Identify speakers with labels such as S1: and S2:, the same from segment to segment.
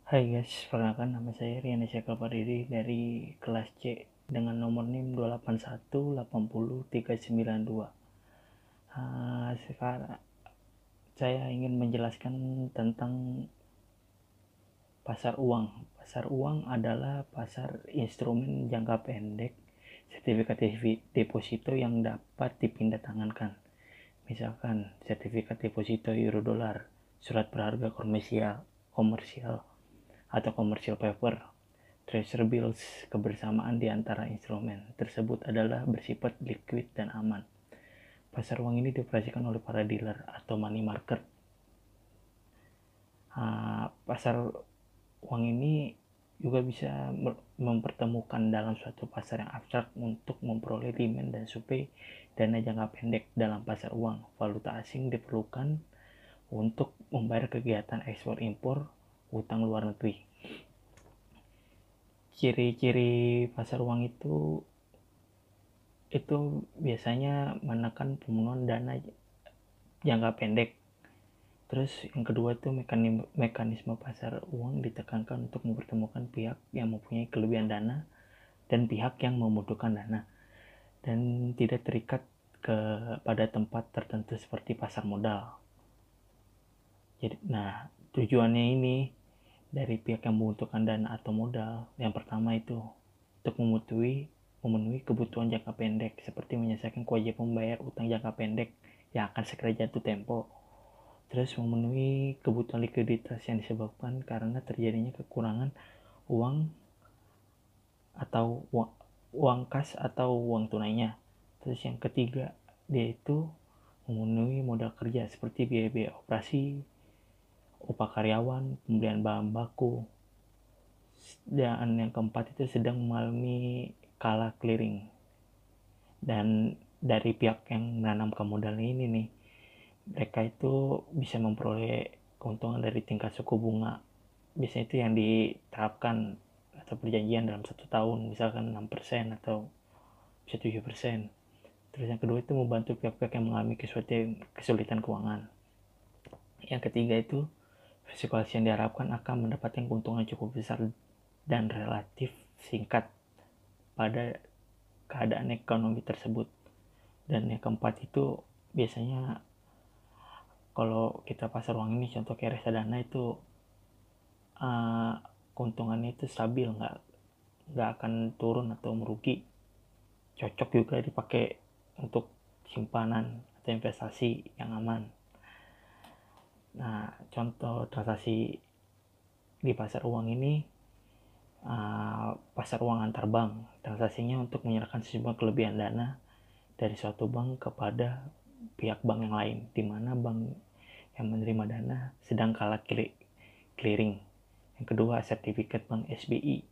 S1: Hai guys, perkenalkan nama saya Rian Syakal Pardiri dari kelas C dengan nomor NIM 281800392. Sekarang saya ingin menjelaskan tentang pasar uang. Pasar uang adalah pasar instrumen jangka pendek sertifikat deposito yang dapat dipindah tangankan. Misalkan sertifikat deposito euro dolar, surat berharga komersial atau commercial paper, treasury bills. Kebersamaan di antara instrumen tersebut adalah bersifat liquid dan aman. Pasar uang ini dioperasikan oleh para dealer atau money market. Pasar uang ini juga bisa mempertemukan dalam suatu pasar yang abstrak untuk memperoleh demand dan supply dana jangka pendek. Dalam pasar uang, valuta asing diperlukan untuk membayar kegiatan ekspor impor utang luar negeri. Ciri-ciri pasar uang itu biasanya menekan pemenuhan dana jangka pendek. Terus yang kedua itu mekanisme pasar uang ditekankan untuk mempertemukan pihak yang mempunyai kelebihan dana dan pihak yang membutuhkan dana, dan tidak terikat pada tempat tertentu seperti pasar modal. Jadi, tujuannya ini dari pihak yang membutuhkan dana atau modal, yang pertama itu untuk memenuhi kebutuhan jangka pendek seperti menyelesaikan kewajiban membayar utang jangka pendek yang akan segera jatuh tempo. Terus memenuhi kebutuhan likuiditas yang disebabkan karena terjadinya kekurangan uang atau uang kas atau uang tunainya. Terus yang ketiga, dia itu memenuhi modal kerja seperti biaya-biaya operasi, upah karyawan, pembelian bahan baku. Dan yang keempat itu sedang mengalami kalah clearing. Dan dari pihak yang menanamkan modal ini nih, mereka itu bisa memperoleh keuntungan dari tingkat suku bunga. Biasanya itu yang diterapkan atau perjanjian dalam 1 tahun, misalkan 6% atau bisa 7%. Terus yang kedua itu membantu pihak-pihak yang mengalami kesulitan keuangan. Yang ketiga itu spekulasi yang diharapkan akan mendapatkan keuntungan cukup besar dan relatif singkat pada keadaan ekonomi tersebut. Dan yang keempat itu biasanya kalau kita pasar uang ini, contoh kayak reksadana itu keuntungannya itu stabil, nggak akan turun atau merugi. Cocok juga dipakai untuk simpanan atau investasi yang aman. Contoh transaksi di pasar uang ini, pasar uang antar bank. Transaksinya untuk menyerahkan sejumlah kelebihan dana dari suatu bank kepada pihak bank yang lain, di mana bank yang menerima dana sedang kalah clearing. Yang kedua, sertifikat bank SBI,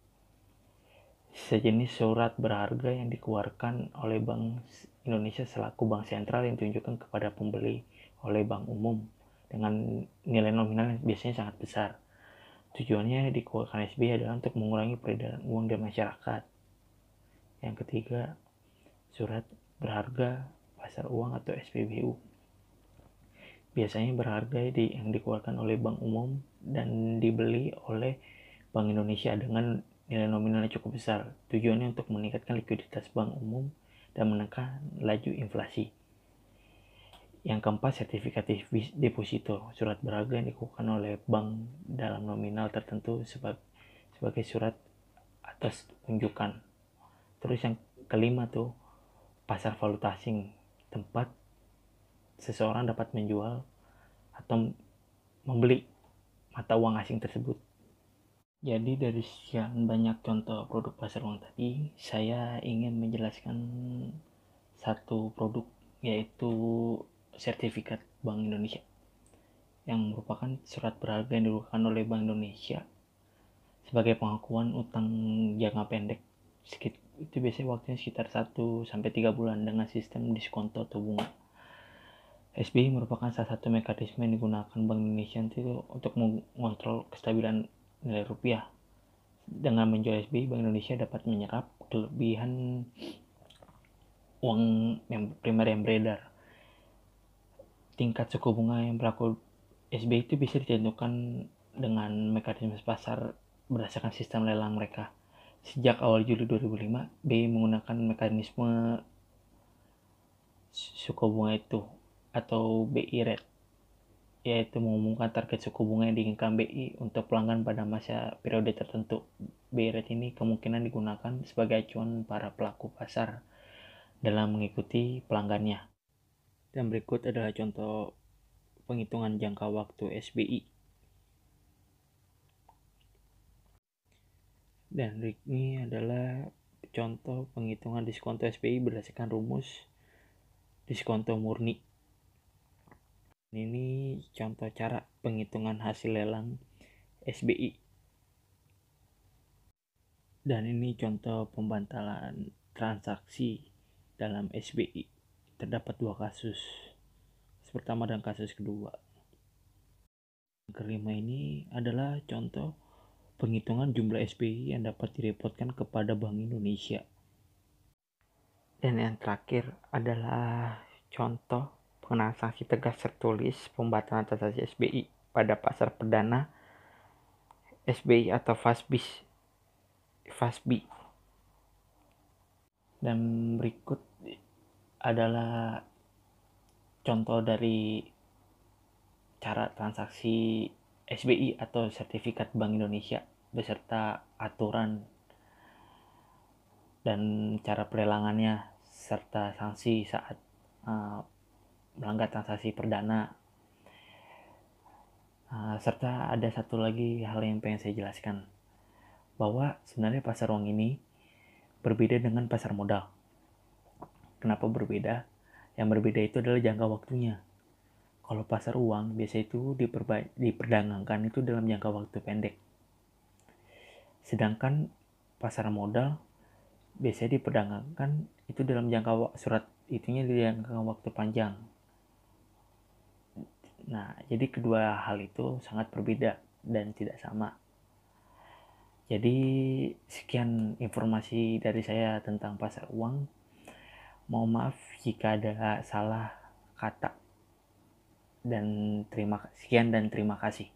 S1: sejenis surat berharga yang dikeluarkan oleh Bank Indonesia selaku bank sentral yang ditunjukkan kepada pembeli oleh bank umum dengan nilai nominal yang biasanya sangat besar. Tujuannya dikeluarkan SBI adalah untuk mengurangi peredaran uang di masyarakat. Yang ketiga, surat berharga pasar uang atau SPBU. Biasanya berharga yang dikeluarkan oleh bank umum dan dibeli oleh Bank Indonesia dengan nilai nominalnya cukup besar. Tujuannya untuk meningkatkan likuiditas bank umum dan menekan laju inflasi. Yang keempat, sertifikat deposito, surat berharga yang dikeluarkan oleh bank dalam nominal tertentu sebagai surat atas tunjukan. Terus yang kelima tuh, pasar valuta asing, tempat seseorang dapat menjual atau membeli mata uang asing tersebut. Jadi dari sekian banyak contoh produk pasar uang tadi, saya ingin menjelaskan satu produk, yaitu sertifikat Bank Indonesia, yang merupakan surat berharga yang dikeluarkan oleh Bank Indonesia sebagai pengakuan utang jangka pendek. Itu biasanya waktunya sekitar 1-3 bulan dengan sistem diskonto atau bunga. SBI merupakan salah satu mekanisme yang digunakan Bank Indonesia itu untuk mengontrol kestabilan nilai rupiah. Dengan menjual SBI, Bank Indonesia dapat menyerap kelebihan uang yang primer yang beredar. Tingkat suku bunga yang berlaku SBI itu bisa ditentukan dengan mekanisme pasar berdasarkan sistem lelang mereka. Sejak awal Juli 2005, BI menggunakan mekanisme suku bunga itu atau BI rate, yaitu mengumumkan target suku bunga yang diinginkan BI untuk pelanggan pada masa periode tertentu. BI rate ini kemungkinan digunakan sebagai acuan para pelaku pasar dalam mengikuti pelanggannya. Dan berikut adalah contoh penghitungan jangka waktu SBI. Dan ini adalah contoh penghitungan diskonto SBI berdasarkan rumus diskonto murni. Ini contoh cara penghitungan hasil lelang SBI. Dan ini contoh pembantalan transaksi dalam SBI. Terdapat 2 kasus. Kasus pertama dan kasus kedua. Yang kelima ini adalah contoh penghitungan jumlah SBI yang dapat direportkan kepada Bank Indonesia. Dan yang terakhir adalah contoh pengenaan sanksi tegas tertulis pembatalan transaksi SBI pada pasar perdana SBI atau FASBI. Dan berikut adalah contoh dari cara transaksi SBI atau sertifikat Bank Indonesia beserta aturan dan cara pelelangannya serta sanksi saat melanggar transaksi perdana. Serta ada satu lagi hal yang pengen saya jelaskan, bahwa sebenarnya pasar uang ini berbeda dengan pasar modal. Kenapa berbeda? Yang berbeda itu adalah jangka waktunya. Kalau pasar uang biasa itu diperdagangkan itu dalam jangka waktu pendek. Sedangkan pasar modal biasanya diperdagangkan itu dalam jangka surat itunya di jangka waktu panjang. Nah, jadi kedua hal itu sangat berbeda dan tidak sama. Jadi sekian informasi dari saya tentang pasar uang. Mohon maaf jika ada salah kata. Dan terima kasih.